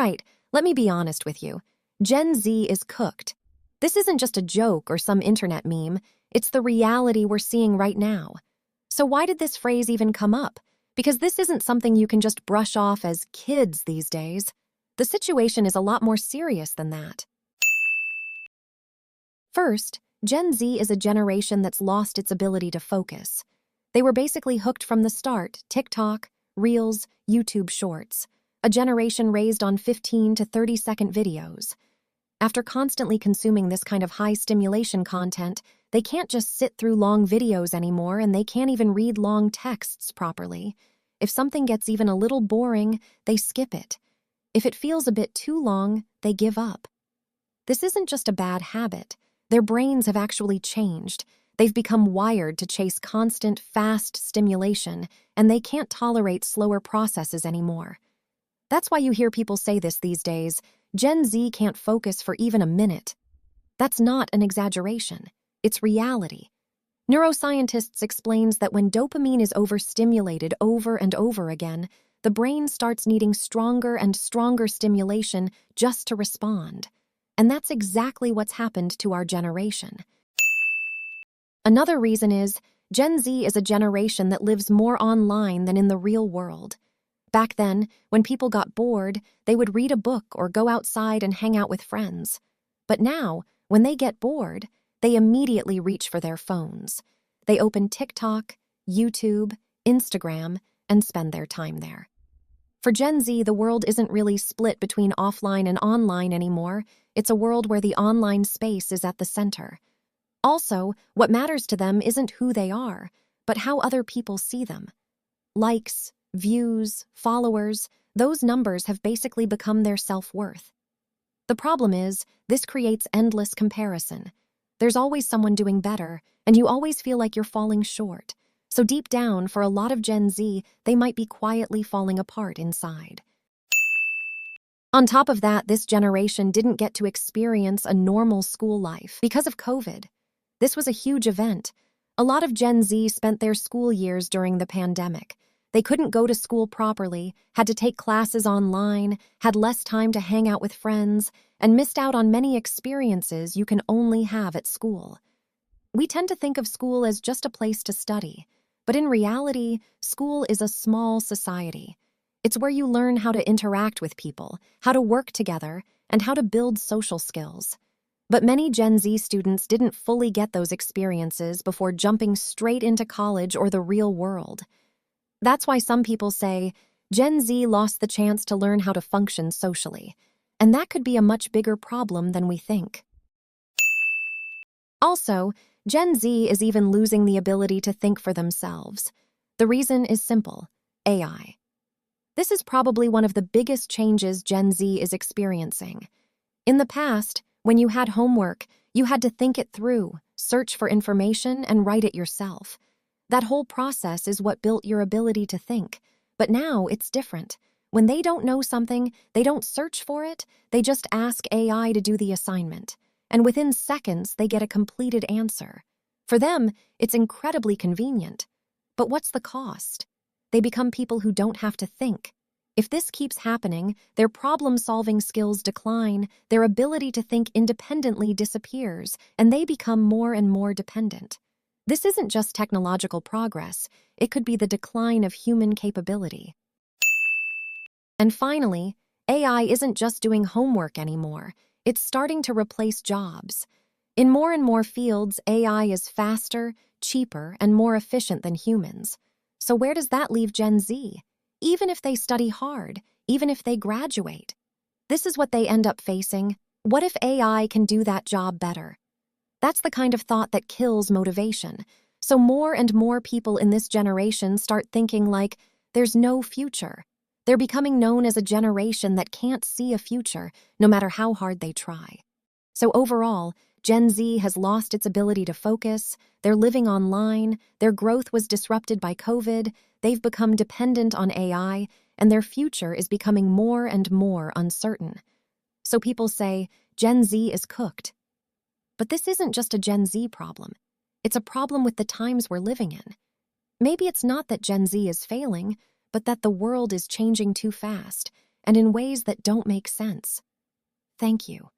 Alright, let me be honest with you. Gen Z is cooked. This isn't just a joke or some internet meme, it's the reality we're seeing right now. So why did this phrase even come up? Because this isn't something you can just brush off as kids these days. The situation is a lot more serious than that. First, Gen Z is a generation that's lost its ability to focus. They were basically hooked from the start: TikTok, Reels, YouTube Shorts. A generation raised on 15 to 30-second videos. After constantly consuming this kind of high-stimulation content, they can't just sit through long videos anymore, and they can't even read long texts properly. If something gets even a little boring, they skip it. If it feels a bit too long, they give up. This isn't just a bad habit. Their brains have actually changed. They've become wired to chase constant, fast stimulation, and they can't tolerate slower processes anymore. That's why you hear people say this these days: Gen Z can't focus for even a minute. That's not an exaggeration. It's reality. Neuroscientists explains that when dopamine is overstimulated over and over again, the brain starts needing stronger and stronger stimulation just to respond. And that's exactly what's happened to our generation. Another reason is Gen Z is a generation that lives more online than in the real world. Back then, when people got bored, they would read a book or go outside and hang out with friends. But now, when they get bored, they immediately reach for their phones. They open TikTok, YouTube, Instagram, and spend their time there. For Gen Z, the world isn't really split between offline and online anymore. It's a world where the online space is at the center. Also, what matters to them isn't who they are, but how other people see them. Likes, views, followers, those numbers have basically become their self-worth. The problem is, this creates endless comparison. There's always someone doing better, and you always feel like you're falling short. So deep down, for a lot of Gen Z, they might be quietly falling apart inside. On top of that, this generation didn't get to experience a normal school life because of COVID. This was a huge event. A lot of Gen Z spent their school years during the pandemic. They couldn't go to school properly, had to take classes online, had less time to hang out with friends, and missed out on many experiences you can only have at school. We tend to think of school as just a place to study, but in reality, school is a small society. It's where you learn how to interact with people, how to work together, and how to build social skills. But many Gen Z students didn't fully get those experiences before jumping straight into college or the real world. That's why some people say Gen Z lost the chance to learn how to function socially, and that could be a much bigger problem than we think. Also, Gen Z is even losing the ability to think for themselves. The reason is simple: AI. This is probably one of the biggest changes Gen Z is experiencing. In the past, when you had homework, you had to think it through, search for information, and write it yourself. That whole process is what built your ability to think. But now it's different. When they don't know something, they don't search for it, they just ask AI to do the assignment. And within seconds, they get a completed answer. For them, it's incredibly convenient. But what's the cost? They become people who don't have to think. If this keeps happening, their problem-solving skills decline, their ability to think independently disappears, and they become more and more dependent. This isn't just technological progress, it could be the decline of human capability. And finally, AI isn't just doing homework anymore, it's starting to replace jobs. In more and more fields, AI is faster, cheaper, and more efficient than humans. So where does that leave Gen Z? Even if they study hard, even if they graduate, this is what they end up facing. What if AI can do that job better? That's the kind of thought that kills motivation. So more and more people in this generation start thinking like, there's no future. They're becoming known as a generation that can't see a future, no matter how hard they try. So overall, Gen Z has lost its ability to focus, they're living online, their growth was disrupted by COVID, they've become dependent on AI, and their future is becoming more and more uncertain. So people say, Gen Z is cooked. But this isn't just a Gen Z problem. It's a problem with the times we're living in. Maybe it's not that Gen Z is failing, but that the world is changing too fast, and in ways that don't make sense. Thank you.